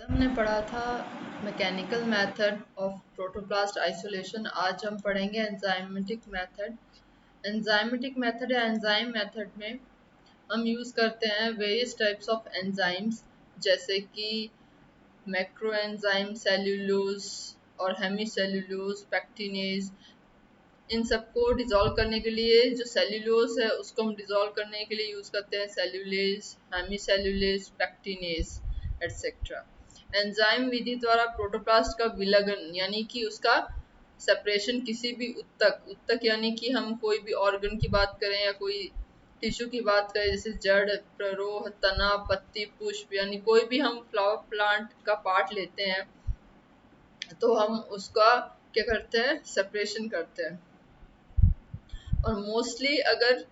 हमने पढ़ा था mechanical method of protoplast isolation. आज हम पढ़ेंगे एंजाइमेटिक मेथड। एंजाइमेटिक मेथड या एंजाइम मेथड में हम यूज़ करते हैं वेरियस टाइप्स ऑफ एंजाइम्स, जैसे कि मैक्रो एंजाइम, सेल्यूलोज और हेमी सेल्यूलोज, पैक्टिनेज। इन सबको डिज़ोल्व करने के लिए जो सेल्यूलोज है उसको हम डिज़ोल्व करने के लिए यूज़ करते हैं cellulase, hemicellulase, pectinase et cetera. Enzyme विधि द्वारा प्रोटोप्लास्ट का विलगन यानी कि उसका सेपरेशन किसी भी उत्तक यानी कि हम कोई भी ऑर्गन की बात करें या कोई टिश्यू की बात करें, जैसे जड़, प्ररोह, तना, पत्ती, पुष्प, यानी कोई भी हम फ्लावर प्लांट का पार्ट लेते हैं तो हम उसका क्या करते हैं, सेपरेशन करते हैं। और मोस्टली अगर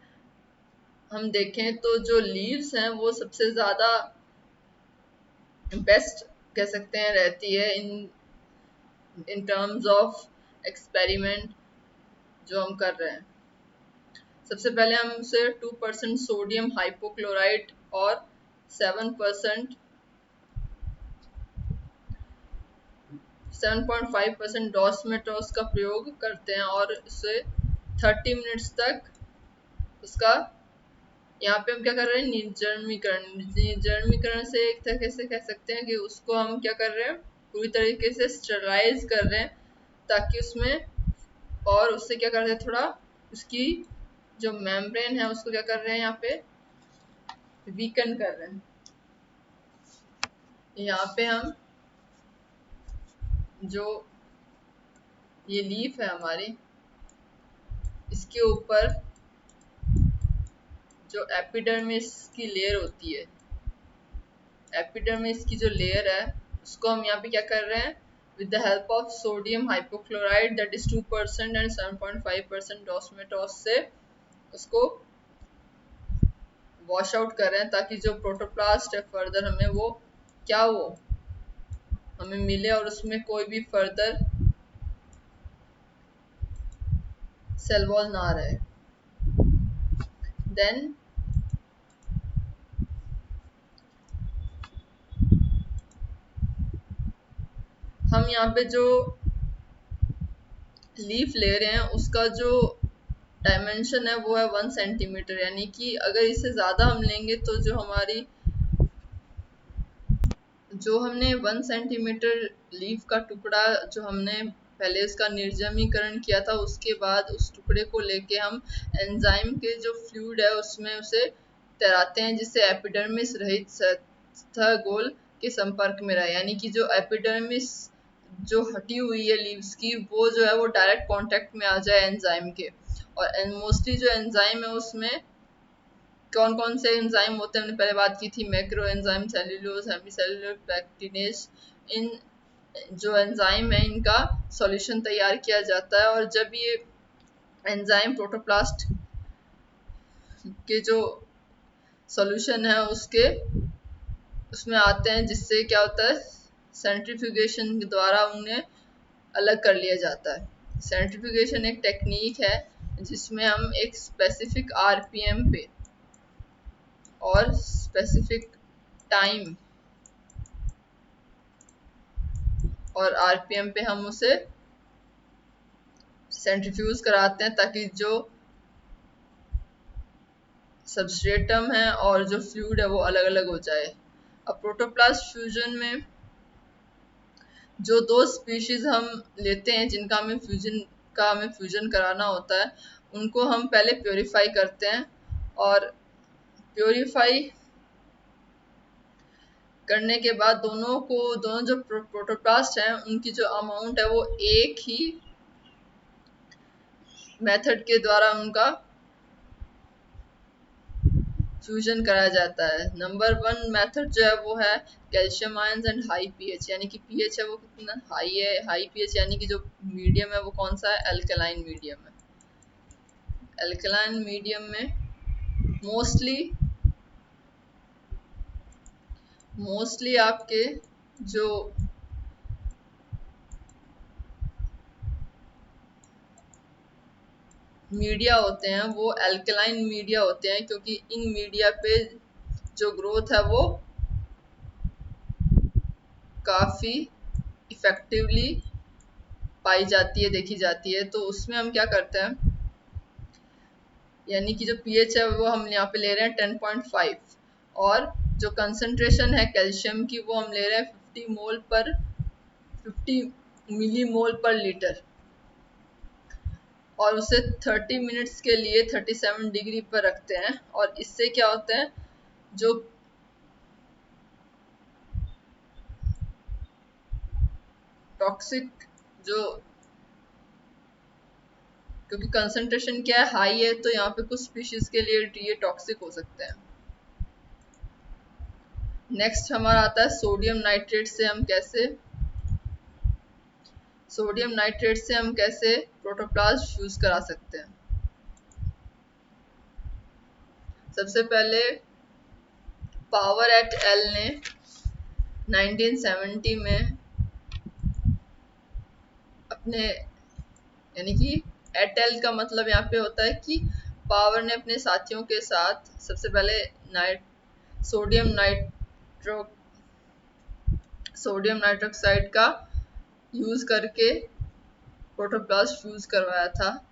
हम देखें तो जो लीव्स हैं वो सबसे ज़्यादा बेस्ट कह सकते हैं रहती है इन टर्म्स ऑफ एक्सपेरिमेंट जो हम कर रहे हैं। सबसे पहले हम उसे 2% सोडियम हाइपोक्लोराइड और 7% 7.5% डॉसमेटोस का प्रयोग करते हैं और उसे 30 मिनट्स तक उसका यहाँ पे हम क्या कर रहे हैं, निर्जमीकरण से एक तरीके से कह सकते हैं कि उसको हम क्या कर रहे हैं, पूरी तरीके से स्टरलाइज कर रहे हैं, ताकि उसमें और उससे क्या कर रहे हैं, थोड़ा उसकी जो मेम्ब्रेन है उसको क्या कर रहे हैं, यहाँ पे वीकन कर रहे हैं। यहाँ पे हम जो ये लीफ है हमारी, इसके ऊपर जो एपिडर्मिस की लेयर होती है, एपिडर्मिस की जो लेयर है उसको हम यहाँ पे क्या कर रहे हैं, with the help of sodium hypochloride that is 2% and 7.5% डॉसमेटोस से उसको वॉश आउट कर रहे हैं, ताकि जो प्रोटोप्लास्ट है फर्दर हमें वो क्या वो हमें मिले और उसमें कोई भी फर्दर सेल वॉल ना रहे। देन हम यहाँ पे जो लीफ ले रहे हैं उसका जो डायमेंशन है वो है 1 सेंटीमीटर, यानी कि अगर इससे ज़्यादा हम लेंगे तो जो हमने 1 सेंटीमीटर लीफ का टुकड़ा जो हमने पहले उसका निर्जमीकरण किया था, उसके बाद उस टुकड़े को लेके हम एंजाइम के जो फ्लूइड है उसमें उसे तैराते हैं, जिससे एपिडर्मिस रहित सतह गोल के संपर्क में रहे, यानी कि जो एपिडर्मिस जो हटी हुई है लीव्स की वो जो है वो डायरेक्ट कांटेक्ट में आ जाए एंजाइम के। और मोस्टली जो एंजाइम है उसमें कौन कौन से एंजाइम होते हैं, हमने पहले बात की थी, मैक्रो एंजाइम, सेल्यूलोज, हेमीसेल्यूलर, पैक्टिनेज। इन जो एंजाइम है इनका सॉल्यूशन तैयार किया जाता है, और जब ये एंजाइम प्रोटोप्लास्ट के जो सॉल्यूशन है उसके उसमें आते हैं, जिससे क्या होता है, सेंट्रीफ्यूगेशन के द्वारा उन्हें अलग कर लिया जाता है। सेंट्रीफ्यूगेशन एक टेक्निक है जिसमें हम एक स्पेसिफिक आरपीएम पे और स्पेसिफिक टाइम और आरपीएम पे हम उसे सेंट्रीफ्यूज कराते हैं, ताकि जो सबस्ट्रेटम है और जो फ्लूइड है वो अलग अलग हो जाए। अब प्रोटोप्लास्ट फ्यूजन में जो दो स्पीशीज हम लेते हैं जिनका हमें फ्यूजन कराना होता है, उनको हम पहले प्योरीफाई करते हैं, और प्योरीफाई करने के बाद दोनों जो प्रोटोप्लास्ट हैं उनकी जो अमाउंट है वो एक ही मेथड के द्वारा उनका फ्यूजन कराया जाता है। नंबर 1 मेथड जो है वो है calcium ions and high pH, यानी कि पीएच है वो कितना हाई है, हाई पीएच यानी कि जो मीडियम है वो कौन सा है, एल्कलाइन मीडियम है। एल्कलाइन मीडियम में मोस्टली आपके जो मीडिया होते हैं वो एल्कलाइन मीडिया होते हैं, क्योंकि इन मीडिया पे जो ग्रोथ है वो काफ़ी इफ़ेक्टिवली पाई जाती है, देखी जाती है। तो उसमें हम क्या करते हैं, यानी कि जो पीएच है वो हम यहाँ पे ले रहे हैं 10.5, और जो कंसंट्रेशन है कैल्शियम की वो हम ले रहे हैं 50 मिली मोल पर लीटर, और उसे 30 मिनट्स के लिए 37 डिग्री पर रखते हैं। और इससे क्या होता है, जो टॉक्सिक जो, क्योंकि कंसंट्रेशन क्या है, हाई है, तो यहाँ पे कुछ स्पीशीज के लिए ये टॉक्सिक हो सकते हैं। नेक्स्ट हमारा आता है सोडियम नाइट्रेट से हम कैसे प्रोटोप्लाज्म फ्यूज करा सकते हैं। सबसे पहले पावर एट एल ने 1970 में अपने, यानी कि एट एल का मतलब यहाँ पे होता है कि पावर ने अपने साथियों के साथ सबसे पहले सोडियम नाइट्रो सोडियम नाइट्रोक्साइड का यूज करके प्रोटोप्लास्ट फ्यूज करवाया था,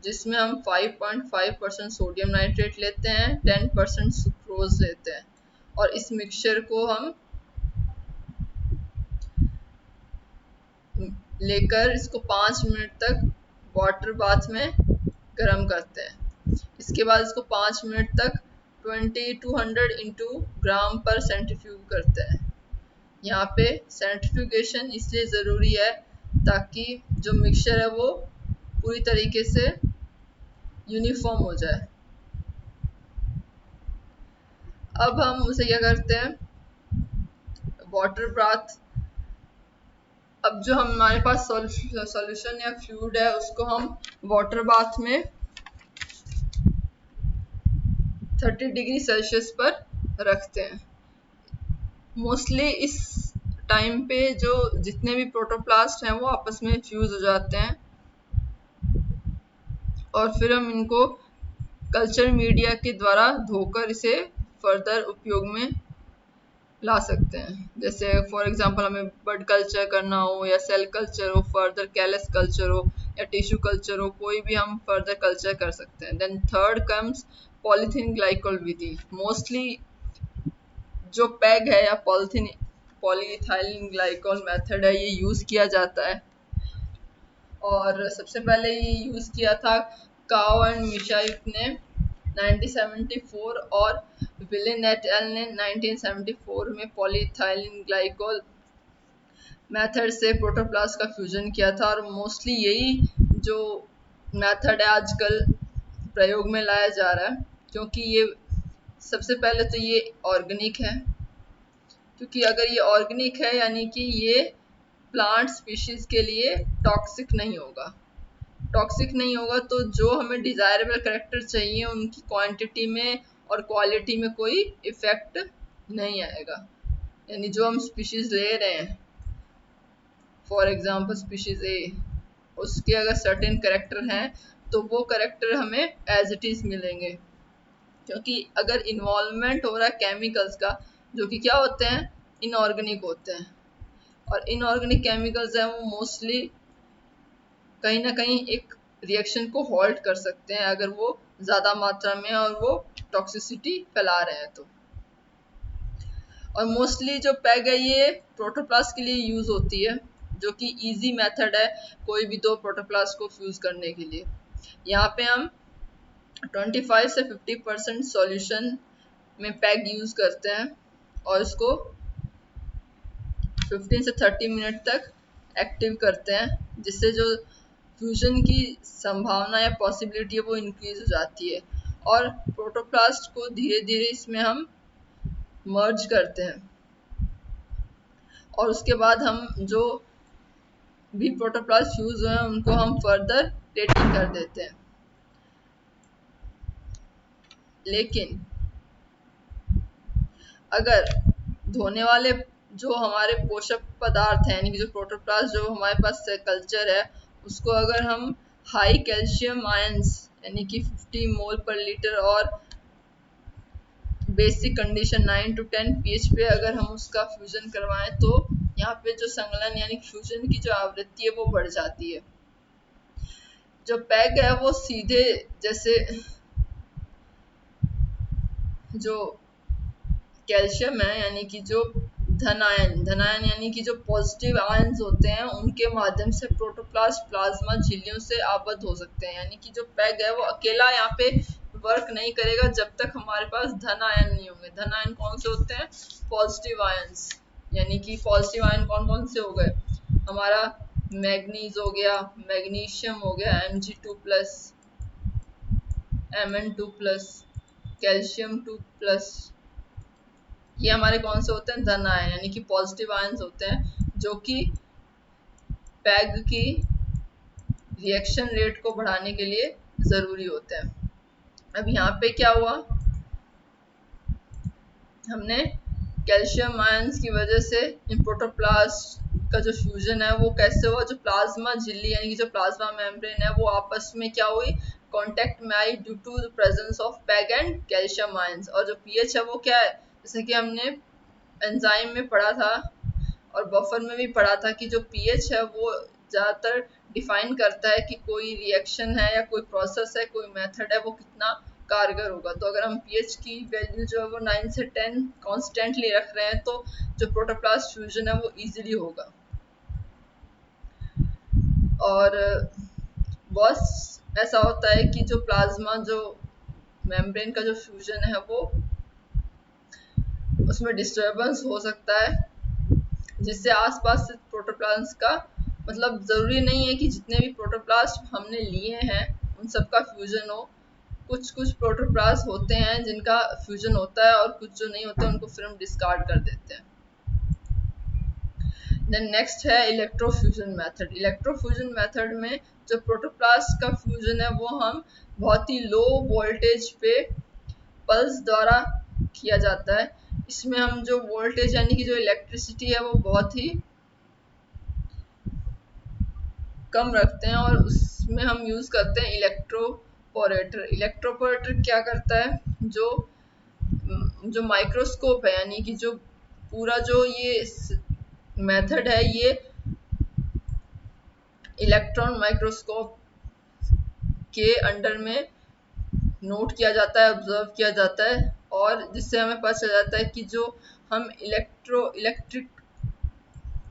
जिसमें हम 5.5% सोडियम नाइट्रेट लेते हैं, 10% सुक्रोज लेते हैं, और इस मिक्सचर को हम लेकर इसको 5 मिनट तक वाटर बाथ में गर्म करते हैं। इसके बाद इसको 5 मिनट तक 2200 इंटू ग्राम पर सेंट्रीफ्यूज करते हैं। यहाँ पे सेंट्रीफ्यूगेशन इसलिए ज़रूरी है ताकि जो मिक्सचर है वो पूरी तरीके से यूनिफॉर्म हो जाए। अब हम उसे क्या करते हैं, वाटर ब्राथ, अब जो हमारे पास सॉल्यूशन या फ्लूइड है उसको हम वाटर बाथ में 30 डिग्री सेल्सियस पर रखते हैं। मोस्टली इस टाइम पे जो जितने भी प्रोटोप्लास्ट हैं वो आपस में फ्यूज हो जाते हैं, और फिर हम इनको कल्चर मीडिया के द्वारा धोकर इसे फर्दर उपयोग में ला सकते हैं। जैसे फॉर एग्जांपल हमें बड कल्चर करना हो, या सेल कल्चर हो, फर्दर कैलस कल्चर हो, या टिश्यू कल्चर हो, कोई भी हम फर्दर कल्चर कर सकते हैं। Then third comes polyethylene glycol विधि। मोस्टली जो पैग है या पॉलीइथाइलिन ग्लाइकोल मेथड है, ये यूज किया जाता है, और सबसे पहले ये यूज किया था काओ एंड मिशाइफ ने 1974, और विलिन एट एल ने 1974 में पॉलीइथाइलिन ग्लाइकोल मेथड से प्रोटोप्लास्ट का फ्यूजन किया था। और मोस्टली यही जो मेथड है आजकल प्रयोग में लाया जा रहा है, क्योंकि ये सबसे पहले तो ये ऑर्गेनिक है, क्योंकि अगर ये ऑर्गेनिक है यानी कि ये प्लांट स्पीशीज के लिए टॉक्सिक नहीं होगा। टॉक्सिक नहीं होगा तो जो हमें डिजायरेबल कैरेक्टर चाहिए उनकी क्वांटिटी में और क्वालिटी में कोई इफेक्ट नहीं आएगा। यानी जो हम स्पीशीज ले रहे हैं, फॉर एग्जांपल स्पीशीज ए, उसके अगर सर्टेन कैरेक्टर हैं तो वो कैरेक्टर हमें एज इट इज मिलेंगे, क्योंकि अगर इन्वॉल्वमेंट हो रहा है केमिकल्स का, जो कि क्या होते हैं, इनऑर्गेनिक होते हैं, और इनऑर्गेनिक केमिकल्स हैं वो मोस्टली कहीं ना कहीं एक रिएक्शन को हॉल्ट कर सकते हैं अगर वो ज़्यादा मात्रा में और वो टॉक्सिसिटी फैला रहे हैं तो। और मोस्टली जो पैग है ये प्रोटोप्लास्ट के लिए यूज़ होती है, जो कि इजी मेथड है कोई भी दो प्रोटोप्लास्ट को फ्यूज करने के लिए। यहाँ पे हम 25 से 50% सॉल्यूशन में पैग यूज़ करते हैं, और इसको 15 से 30 मिनट तक एक्टिव करते हैं, जिससे जो फ्यूजन की संभावना या पॉसिबिलिटी है वो इंक्रीज हो जाती है, और प्रोटोप्लास्ट को धीरे धीरे इसमें हम मर्ज करते हैं, और उसके बाद हम जो भी प्रोटोप्लास्ट फ्यूज हुए हैं उनको हम फर्दर प्लेटिंग कर देते हैं। लेकिन अगर धोने वाले जो हमारे पोषक पदार्थ हैं, यानी कि जो प्रोटोप्लास्ट जो हमारे पास कल्चर है, उसको अगर हम हाई कैल्शियम आयंस यानी कि 50 मोल पर लीटर और बेसिक कंडीशन 9 to 10 pH पे अगर हम उसका फ्यूजन करवाएं तो यहाँ पे जो संलयन यानी फ्यूजन की जो आवृत्ति है वो बढ़ जाती है। जो पैग है वो सीधे जैसे जो कैल्शियम है यानी कि जो धनायन यानी कि जो पॉजिटिव आयंस होते हैं उनके माध्यम से प्रोटोप्लास्ट प्लाज्मा झिल्लियों से आबद्ध हो सकते हैं। यानी कि जो पैग है वो अकेला यहाँ पे वर्क नहीं करेगा जब तक हमारे पास धन आयन नहीं होंगे। धन आयन कौन से होते हैं? Positive ions. यानी कि पॉजिटिव आयन कौन कौन से हो गए? हमारा मैग्नीज हो गया, मैग्नीशियम हो गया Mg2+, Mn2+, कैल्शियम 2+, ये हमारे कौन से होते हैं? धन आयन यानी कि पॉजिटिव आयंस होते हैं जो कि पैग की रिएक्शन रेट को बढ़ाने के लिए जरूरी होते हैं। अब यहाँ पे क्या हुआ, हमने कैल्शियम आयंस की वजह से प्रोटोप्लास्ट का जो फ्यूजन है वो कैसे हुआ, जो प्लाज्मा झिल्ली यानी कि जो प्लाज्मा मेम्ब्रेन है वो आपस में क्या हुई, कांटेक्ट में आई due to the presence of PEG and calcium ions. और जो पीएच है वो क्या है, जैसे कि हमने एंजाइम में पढ़ा था और बफर में भी पढ़ा था कि जो पीएच है वो ज़्यादातर डिफाइन करता है कि कोई रिएक्शन है या कोई प्रोसेस है, कोई मेथड है वो कितना कारगर होगा। तो अगर हम पीएच की वैल्यू जो है वो 9 से 10 कॉन्स्टेंटली रख रहे हैं तो जो प्रोटोप्लास्ट फ्यूजन है वो इजीली होगा। और बस ऐसा होता है कि जो प्लाज्मा जो मेम्ब्रेन का जो फ्यूजन है वो उसमें डिस्टर्बेंस हो सकता है जिससे आसपास से प्रोटोप्लास्ट का, मतलब ज़रूरी नहीं है कि जितने भी प्रोटोप्लास्ट हमने लिए हैं उन सबका फ्यूजन हो। कुछ कुछ प्रोटोप्लास्ट होते हैं जिनका फ्यूजन होता है और कुछ जो नहीं होते उनको फिर हम डिस्कार्ड कर देते हैं। देन नेक्स्ट है इलेक्ट्रोफ्यूजन मेथड। इलेक्ट्रोफ्यूजन मेथड में जो प्रोटोप्लास्ट का फ्यूजन है वो हम बहुत ही लो वोल्टेज पे पल्स द्वारा किया जाता है। इसमें हम जो वोल्टेज यानी कि जो इलेक्ट्रिसिटी है वो बहुत ही कम रखते हैं और उसमें हम यूज करते हैं इलेक्ट्रोपोरेटर। इलेक्ट्रोपोरेटर क्या करता है, जो माइक्रोस्कोप है यानी कि जो पूरा जो ये मेथड है ये इलेक्ट्रॉन माइक्रोस्कोप के अंडर में नोट किया जाता है, ऑब्जर्व किया जाता है और जिससे हमें पता चल जाता है कि जो हम इलेक्ट्रिक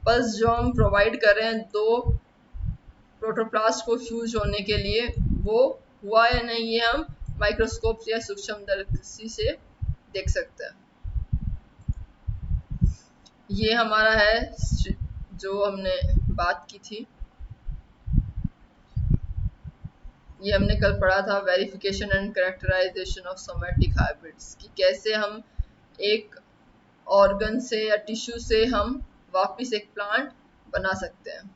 पल्स जो हम प्रोवाइड कर रहे हैं दो प्रोटोप्लास्ट को फ्यूज होने के लिए वो हुआ या नहीं, ये हम माइक्रोस्कोप या सूक्ष्मदर्शी से देख सकते हैं। ये हमारा है जो हमने बात की थी, ये हमने कल पढ़ा था verification and characterization of somatic hybrids, कि कैसे हम एक ऑर्गन से या टिश्यू से हम वापस एक प्लांट बना सकते हैं।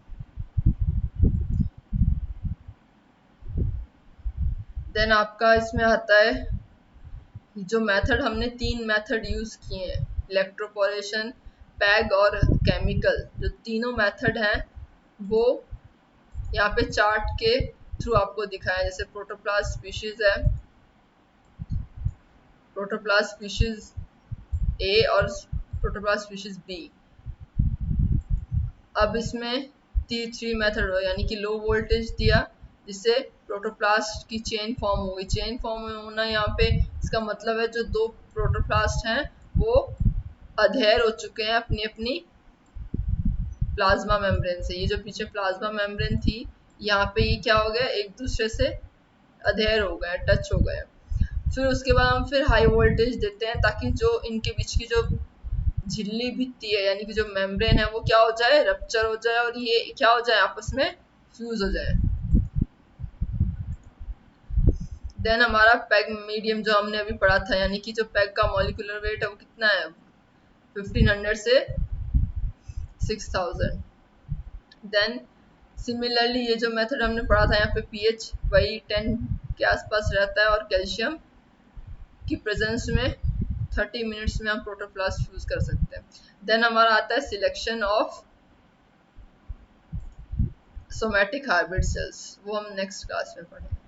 देन आपका इसमें आता है जो मेथड, हमने 3 मेथड यूज किए हैं, इलेक्ट्रोपोरेशन, पैग और केमिकल। जो तीनों मेथड हैं वो यहाँ पे चार्ट के थ्रू आपको दिखाया। जैसे प्रोटोप्लास्ट स्पीशीज है, प्रोटोप्लास्ट स्पीशीज ए और प्रोटोप्लास्ट स्पीशीज बी। अब इसमें T3 मेथड हो यानी कि लो वोल्टेज दिया जिससे प्रोटोप्लास्ट की चेन फॉर्म होगी। चेन फॉर्म होना यहाँ पे इसका मतलब है जो दो प्रोटोप्लास्ट हैं वो अधेर हो चुके हैं अपनी अपनी प्लाज्मा मेम्ब्रेन से। ये जो पीछे प्लाज्मा मेम्ब्रेन थी यहाँ पे ये क्या हो गया, एक दूसरे से अधेर हो गए, टच हो गए। फिर उसके बाद हम फिर हाई वोल्टेज देते हैं ताकि जो इनके बीच की जो झिल्ली भित्ति है यानी कि जो मेम्ब्रेन है वो क्या हो जाए, रप्चर हो जाए और ये क्या हो जाए, आपस में फ्यूज हो जाए। देन हमारा पैग मीडियम जो हमने अभी पढ़ा था, यानी कि जो पैग का मॉलिक्यूलर वेट है वो कितना है, 1500 से 6000। देन सिमिलरली ये जो मेथड हमने पढ़ा था यहाँ पे पीएच वही 10 के आसपास रहता है और कैल्शियम की प्रेजेंस में 30 मिनट्स में हम प्रोटोप्लास्ट फ्यूज कर सकते हैं। देन हमारा आता है selection of somatic hybrid cells, वो हम नेक्स्ट क्लास में पढ़ेंगे।